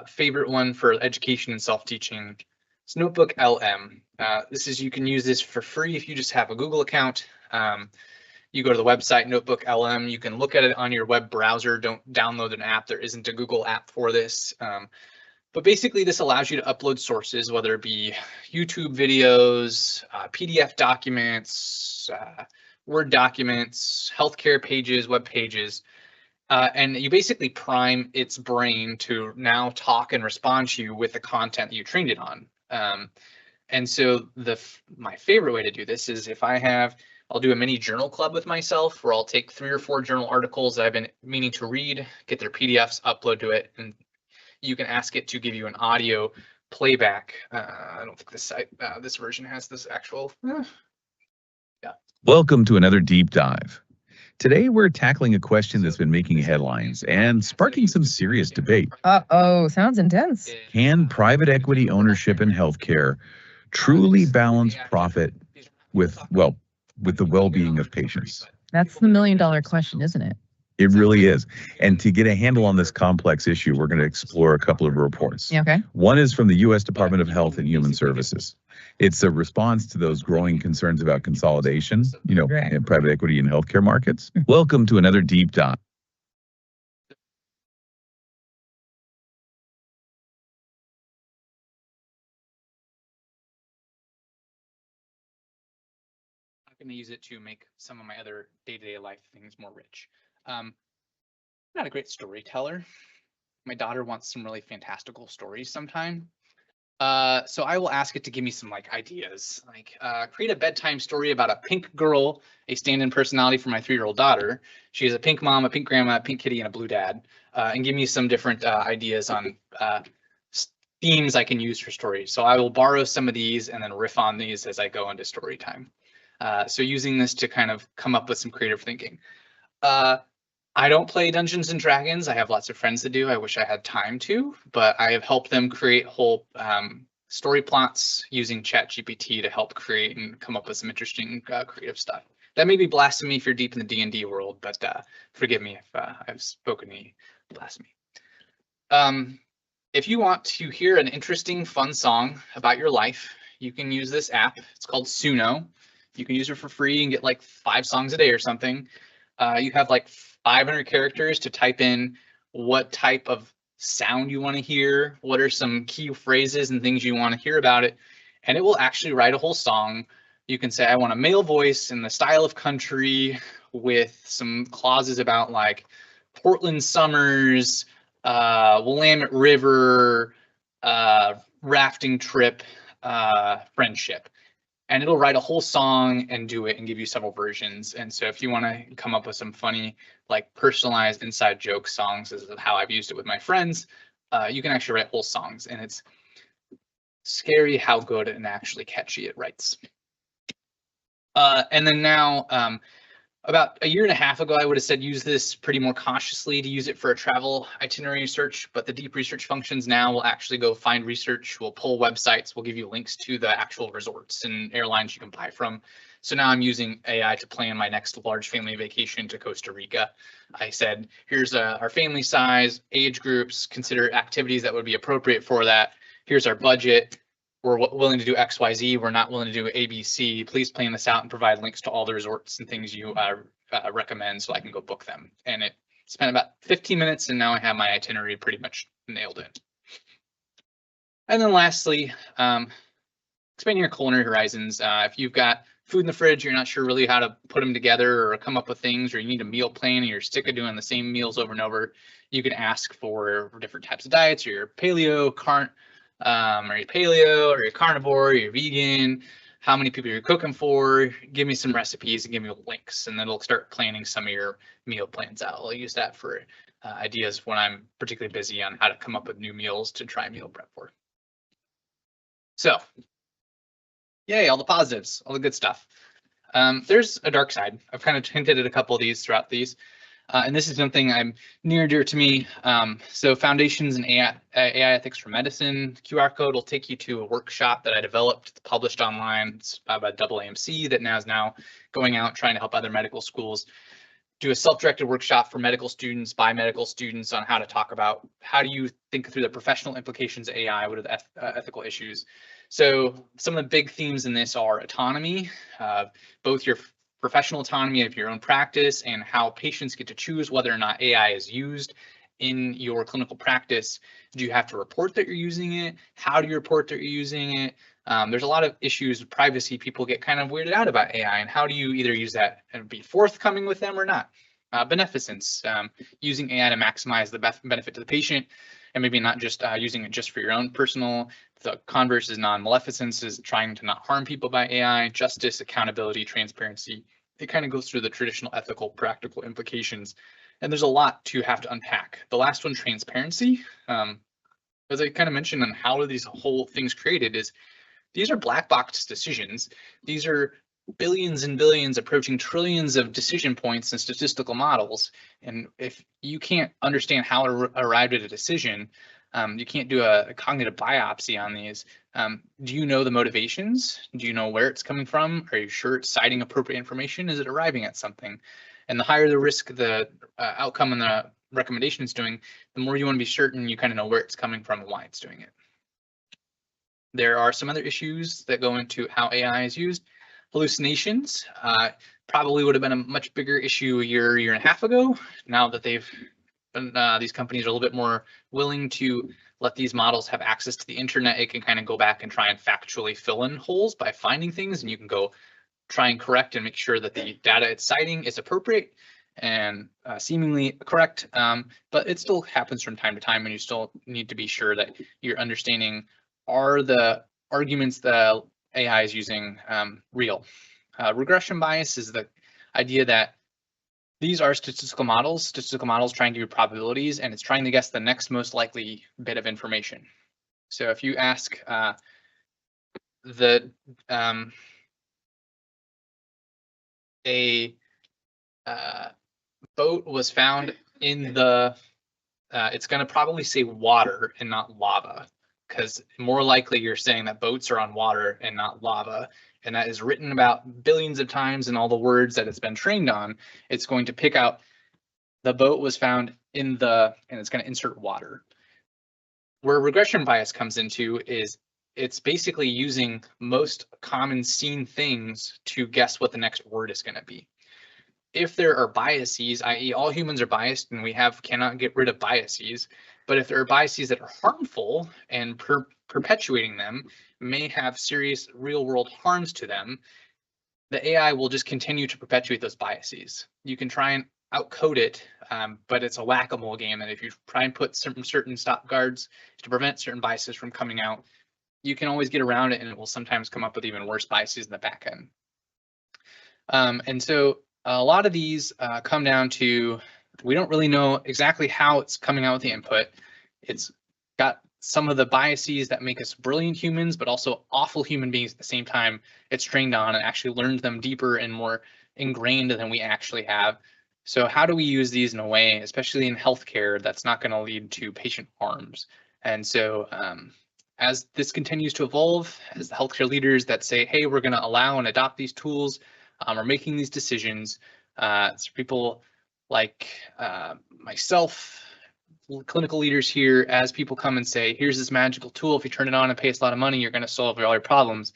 Speaker 2: favorite one for education and self-teaching is Notebook LM. You can use this for free if you just have a Google account. You go to the website Notebook LM. You can look at it on your web browser. Don't download an app. There isn't a Google app for this. But basically, this allows you to upload sources, whether it be YouTube videos, PDF documents, Word documents, healthcare pages, web pages. And you basically prime its brain to now talk and respond to you with the content that you trained it on. And so my favorite way to do this is I'll do a mini journal club with myself where I'll take 3 or 4 journal articles that I've been meaning to read, get their PDFs, upload to it, and you can ask it to give you an audio playback. I don't think this version has this actual. Yeah.
Speaker 3: Welcome to another deep dive. Today, we're tackling a question that's been making headlines and sparking some serious debate.
Speaker 4: Uh-oh, sounds intense.
Speaker 3: Can private equity ownership in healthcare truly balance profit with the well-being of patients?
Speaker 4: That's the million-dollar question, isn't it?
Speaker 3: It really is. And to get a handle on this complex issue, we're going to explore a couple of reports.
Speaker 4: Okay.
Speaker 3: One is from the U.S. Department of Health and Human Services. It's a response to those growing concerns about consolidation,
Speaker 4: Right.
Speaker 3: in private equity and healthcare markets. Welcome to another deep dive.
Speaker 2: I'm going to use it to make some of my other day-to-day life things more rich. I'm not a great storyteller. My daughter wants some really fantastical stories sometime. So I will ask it to give me some ideas, create a bedtime story about a pink girl, a stand-in personality for my 3-year-old daughter. She has a pink mom, a pink grandma, a pink kitty, and a blue dad. And give me some different ideas on themes I can use for stories. So I will borrow some of these and then riff on these as I go into story time. So using this to kind of come up with some creative thinking. I don't play Dungeons and Dragons. I have lots of friends that do. I wish I had time to, but I have helped them create whole story plots using ChatGPT to help create and come up with some interesting creative stuff. That may be blasphemy if you're deep in the D&D world, but forgive me if I've spoken any blasphemy. If you want to hear an interesting, fun song about your life, you can use this app. It's called Suno. You can use it for free and get 5 songs a day or something. You have 500 characters to type in what type of sound you want to hear, what are some key phrases and things you want to hear about it, and it will actually write a whole song. You can say, I want a male voice in the style of country with some clauses about Portland summers, Willamette River, rafting trip, friendship. And it'll write a whole song and do it and give you several versions. And so if you want to come up with some funny, personalized inside joke songs, this is how I've used it with my friends, you can actually write whole songs, and it's scary how good and actually catchy it writes. And then now, about a year and a half ago, I would have said use this pretty more cautiously to use it for a travel itinerary search, but the deep research functions now will actually go find research, will pull websites, will give you links to the actual resorts and airlines you can buy from. So now I'm using AI to plan my next large family vacation to Costa Rica. I said, here's our family size, age groups, consider activities that would be appropriate for that. Here's our budget. We're willing to do X, Y, Z. We're not willing to do A, B, C. Please plan this out and provide links to all the resorts and things you recommend so I can go book them. And it spent about 15 minutes, and now I have my itinerary pretty much nailed in. And then lastly, expanding your culinary horizons. If you've got food in the fridge, you're not sure really how to put them together or come up with things, or you need a meal plan and you're sick of doing the same meals over and over, you can ask for different types of diets, or your paleo, are you paleo, or you're carnivore, or you're vegan, how many people you're cooking for, give me some recipes and give me links, and then it'll start planning some of your meal plans out. I'll use that for ideas when I'm particularly busy on how to come up with new meals to try meal prep for. So, yay, all the positives, all the good stuff. There's a dark side. I've kind of hinted at a couple of these throughout these. And this is something I'm near and dear to me. So Foundations in AI Ethics for Medicine, QR code will take you to a workshop that I developed, published online. It's by AAMC that now is going out trying to help other medical schools do a self-directed workshop for medical students by medical students on how to talk about how do you think through the professional implications of AI, what are the ethical issues. So some of the big themes in this are autonomy, both your professional autonomy of your own practice and how patients get to choose whether or not AI is used in your clinical practice. Do you have to report that you're using it? How do you report that you're using it? There's a lot of issues with privacy. People get kind of weirded out about AI, and how do you either use that and be forthcoming with them or not? Beneficence, using AI to maximize the benefit to the patient, and maybe not just using it just for your own personal. The converse is non-maleficence, is trying to not harm people by AI. Justice, accountability, transparency. It kind of goes through the traditional ethical, practical implications, and there's a lot to have to unpack. The last one, transparency, as I kind of mentioned on how are these whole things created, is these are black box decisions. These are billions and billions approaching trillions of decision points and statistical models. And if you can't understand how to arrive at a decision, you can't do a cognitive biopsy on these. Do you know the motivations? Do you know where it's coming from? Are you sure it's citing appropriate information? Is it arriving at something? And the higher the risk, the outcome and the recommendation is doing, the more you want to be certain you kind of know where it's coming from and why it's doing it. There are some other issues that go into how AI is used. Hallucinations probably would have been a much bigger issue a year and a half ago. Now that they've been, these companies are a little bit more willing to let these models have access to the internet, it can kind of go back and try and factually fill in holes by finding things, and you can go try and correct and make sure that the data it's citing is appropriate and seemingly correct, but it still happens from time to time, and you still need to be sure that you're understanding, are the arguments the AI is using real. Regression bias is the idea that these are statistical models. Statistical models try and give you probabilities, and it's trying to guess the next most likely bit of information. So if you ask a boat was found in the, it's going to probably say water and not lava, because more likely you're saying that boats are on water and not lava, and that is written about billions of times in all the words that it's been trained on. It's going to pick out the boat was found in the, and it's going to insert water. Where regression bias comes into is it's basically using most common seen things to guess what the next word is going to be. If there are biases, i.e. all humans are biased and we cannot get rid of biases, but if there are biases that are harmful and perpetuating them may have serious real world harms to them, the AI will just continue to perpetuate those biases. You can try and outcode it, but it's a whack-a-mole game, and if you try and put certain stop guards to prevent certain biases from coming out, you can always get around it, and it will sometimes come up with even worse biases in the back end. And so a lot of these come down to, we don't really know exactly how it's coming out with the input. It's got some of the biases that make us brilliant humans, but also awful human beings at the same time. It's trained on and actually learned them deeper and more ingrained than we actually have. So how do we use these in a way, especially in healthcare, that's not going to lead to patient harms? And so as this continues to evolve, as the healthcare leaders that say, hey, we're going to allow and adopt these tools, are making these decisions, so people like myself, clinical leaders here, as people come and say, here's this magical tool, if you turn it on and pay us a lot of money, you're going to solve all your problems.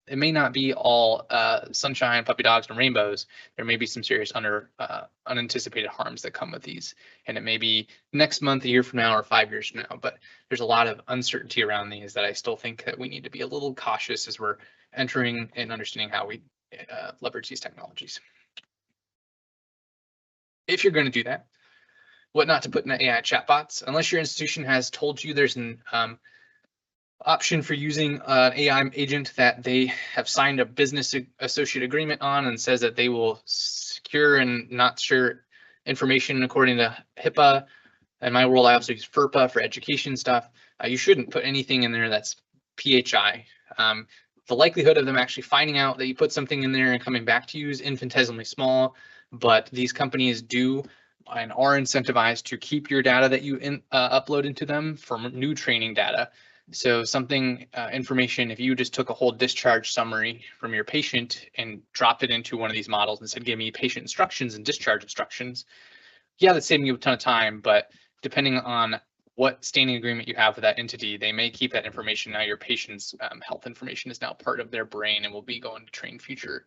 Speaker 2: It may not be all sunshine, puppy dogs, and rainbows. There may be some serious unanticipated harms that come with these. And it may be next month, a year from now, or 5 years from now. But there's a lot of uncertainty around these that I still think that we need to be a little cautious as we're entering and understanding how we leverage these technologies. If you're going to do that, what not to put in the AI chatbots, unless your institution has told you there's an option for using an AI agent that they have signed a business associate agreement on and says that they will secure and not share information according to HIPAA. In my world, I also use FERPA for education stuff. You shouldn't put anything in there that's PHI. The likelihood of them actually finding out that you put something in there and coming back to you is infinitesimally small, but these companies do and are incentivized to keep your data that you upload into them for new training data. So something, information, if you just took a whole discharge summary from your patient and dropped it into one of these models and said, give me patient instructions and discharge instructions, yeah, that's saving you a ton of time, but depending on what standing agreement you have with that entity, they may keep that information. Now your patient's health information is now part of their brain and will be going to train future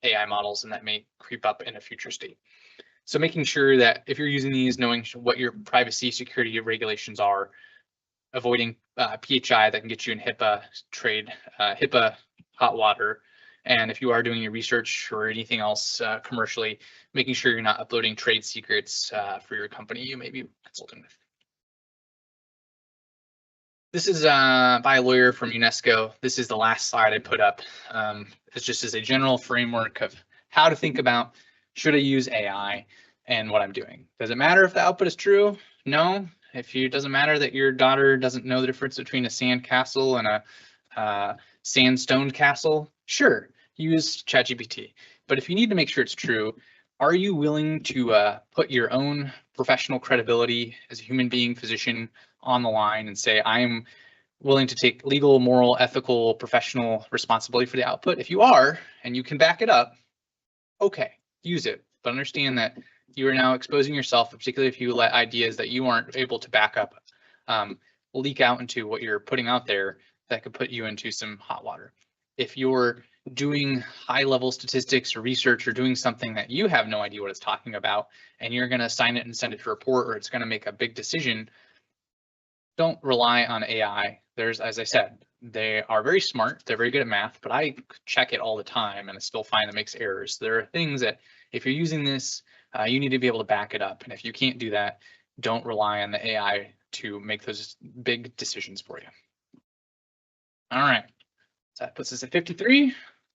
Speaker 2: AI models, and that may creep up in a future state. So making sure that if you're using these, knowing what your privacy security regulations are, avoiding PHI that can get you in HIPAA trade, HIPAA hot water. And if you are doing your research or anything else commercially, making sure you're not uploading trade secrets for your company you may be consulting with. This is by a lawyer from UNESCO. This is the last slide I put up. It's just as a general framework of how to think about, should I use AI and what I'm doing? Does it matter if the output is true? No. If it doesn't matter that your daughter doesn't know the difference between a sand castle and a sandstone castle, sure, use ChatGPT. But if you need to make sure it's true, are you willing to put your own professional credibility as a human being physician on the line and say, I am willing to take legal, moral, ethical, professional responsibility for the output? If you are, and you can back it up, okay, use it. But understand that you are now exposing yourself, particularly if you let ideas that you aren't able to back up leak out into what you're putting out there, that could put you into some hot water. If you're doing high level statistics or research or doing something that you have no idea what it's talking about, and you're going to sign it and send it to a report, or it's going to make a big decision, don't rely on AI. There's, as I said, they are very smart. They're very good at math, but I check it all the time and I still find it makes errors. There are things that if you're using this, you need to be able to back it up. And if you can't do that, don't rely on the AI to make those big decisions for you. All right, so that puts us at 53.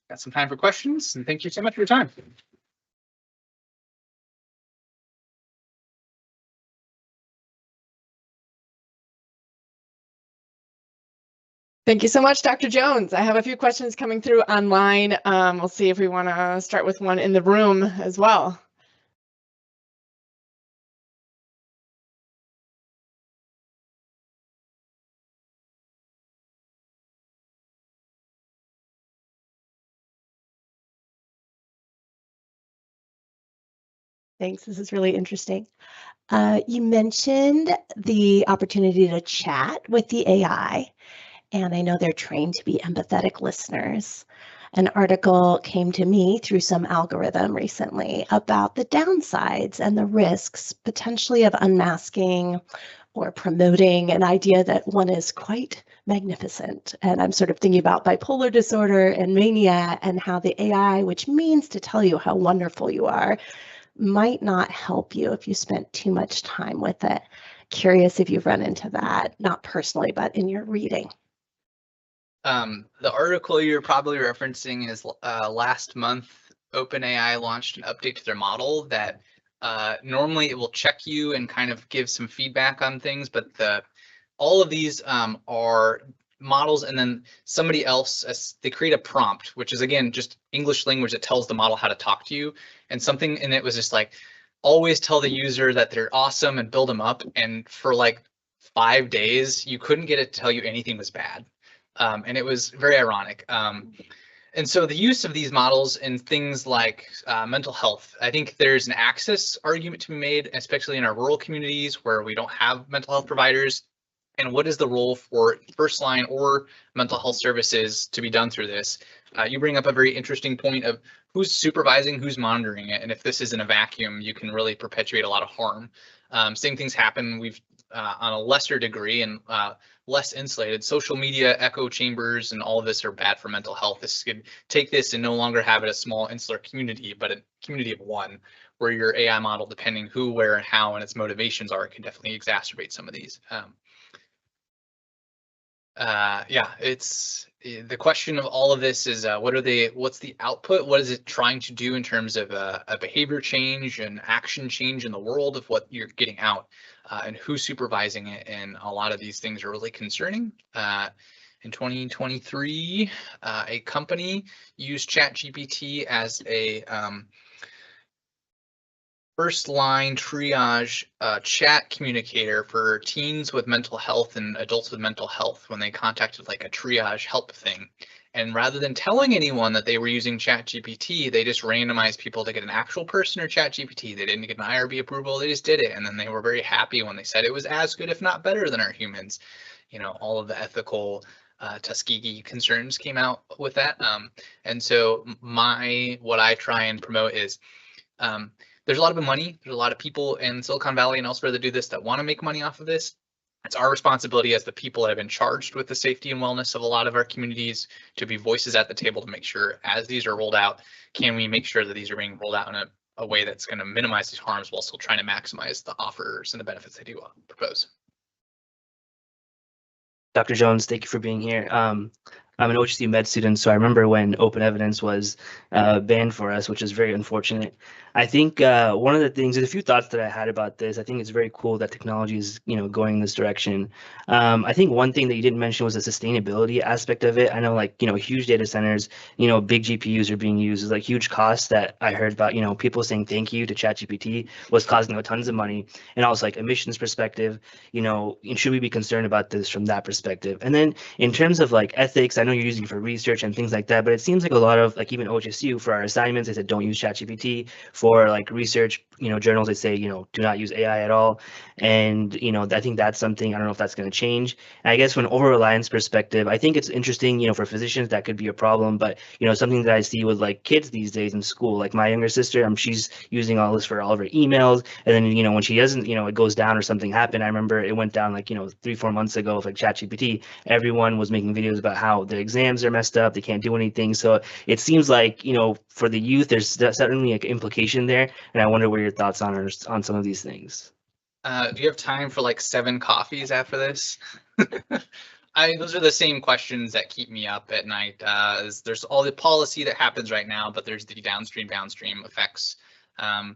Speaker 2: Got some time for questions, and thank you so much for your time.
Speaker 1: Thank you so much, Dr. Jones. I have a few questions coming through online. We'll see if we want to start with one in the room as well.
Speaker 5: Thanks. This is really interesting. You mentioned the opportunity to chat with the AI, and I know they're trained to be empathetic listeners. An article came to me through some algorithm recently about the downsides and the risks potentially of unmasking or promoting an idea that one is quite magnificent. And I'm sort of thinking about bipolar disorder and mania and how the AI, which means to tell you how wonderful you are, might not help you if you spent too much time with it. Curious if you've run into that, not personally, but in your reading.
Speaker 2: The article you're probably referencing is last month, OpenAI launched an update to their model that Normally it will check you and kind of give some feedback on things, but all of these are models, and then somebody else, they create a prompt, which is again just English language that tells the model how to talk to you, and something in it was just like, always tell the user that they're awesome and build them up. And for like 5 days, you couldn't get it to tell you anything was bad. And it was very ironic. And so the use of these models in things like mental health, I think there's an access argument to be made, especially in our rural communities where we don't have mental health providers. And what is the role for first line or mental health services to be done through this? You bring up a very interesting point of who's supervising, who's monitoring it. And if this is in a vacuum, you can really perpetuate a lot of harm. Same things happen. We've on a lesser degree and less insulated. Social media echo chambers and all of this are bad for mental health. This could take this and no longer have it a small insular community, but a community of one, where your AI model, depending who, where, and how, and its motivations are, can definitely exacerbate some of these. Yeah, it's the question of all of this is what's the output? What is it trying to do in terms of a behavior change and action change in the world of what you're getting out, and who's supervising it? And a lot of these things are really concerning. In 2023, a company used ChatGPT as a first line triage chat communicator for teens with mental health and adults with mental health when they contacted like a triage help thing. And rather than telling anyone that they were using ChatGPT, they just randomized people to get an actual person or ChatGPT. They didn't get an IRB approval, they just did it. And then they were very happy when they said it was as good, if not better than our humans. You know, all of the ethical Tuskegee concerns came out with that. And so what I try and promote is there's a lot of money. There's a lot of people in Silicon Valley and elsewhere that do this that want to make money off of this. It's our responsibility as the people that have been charged with the safety and wellness of a lot of our communities to be voices at the table to make sure as these are rolled out, can we make sure that these are being rolled out in a way that's going to minimize these harms while still trying to maximize the offers and the benefits they do propose.
Speaker 6: Dr. Jones, thank you for being here. I'm an OHC med student, so I remember when open evidence was banned for us, which is very unfortunate. I think one of the things, there's a few thoughts that I had about this. I think it's very cool that technology is, going in this direction. I think one thing that you didn't mention was the sustainability aspect of it. I know, like, huge data centers, big GPUs are being used. There's like huge costs that I heard about, people saying thank you to ChatGPT was costing them tons of money. And also like emissions perspective, should we be concerned about this from that perspective? And then in terms of like ethics, I know you're using it for research and things like that, but it seems like a lot of like even OHSU for our assignments, they said don't use ChatGPT. For like research, journals, they say, do not use AI at all. And, I think that's something, I don't know if that's going to change. And I guess from an over-reliance perspective, I think it's interesting, for physicians, that could be a problem. But, something that I see with like kids these days in school, like my younger sister, she's using all this for all of her emails. And then, when she doesn't, it goes down or something happened. I remember it went down like, 3-4 months ago with like ChatGPT. Everyone was making videos about how their exams are messed up. They can't do anything. So it seems like, for the youth, there's certainly like implication there. And I wonder what your thoughts on some of these things.
Speaker 2: Do you have time for like 7 coffees after this? Those are the same questions that keep me up at night. There's all the policy that happens right now, but there's the downstream effects. I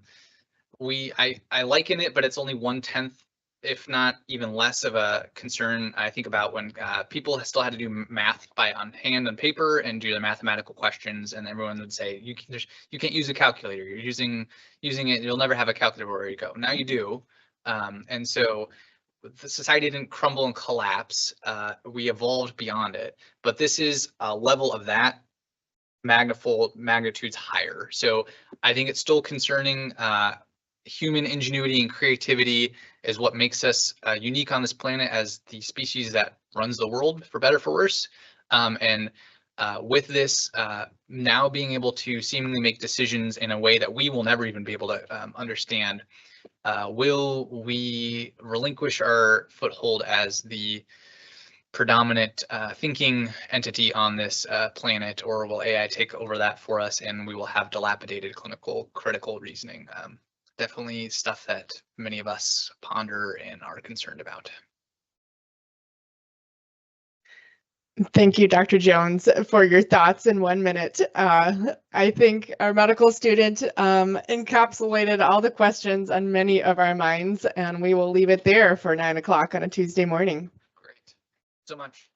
Speaker 2: liken it, but it's only 1/10, if not even less of a concern. I think about when people still had to do math on hand and paper and do the mathematical questions, and everyone would say you can't use a calculator. You're using it. You'll never have a calculator where you go. Now you do, and so the society didn't crumble and collapse. We evolved beyond it, but this is a level of that magnitudes higher. So I think it's still concerning. Human ingenuity and creativity is what makes us unique on this planet as the species that runs the world, for better, for worse. And with this now being able to seemingly make decisions in a way that we will never even be able to understand, will we relinquish our foothold as the predominant thinking entity on this planet, or will AI take over that for us and we will have dilapidated clinical critical reasoning? Definitely stuff that many of us ponder and are concerned about.
Speaker 1: Thank you, Dr. Jones, for your thoughts in 1 minute. I think our medical student encapsulated all the questions on many of our minds, and we will leave it there for 9 o'clock on a Tuesday morning.
Speaker 2: Great. So much.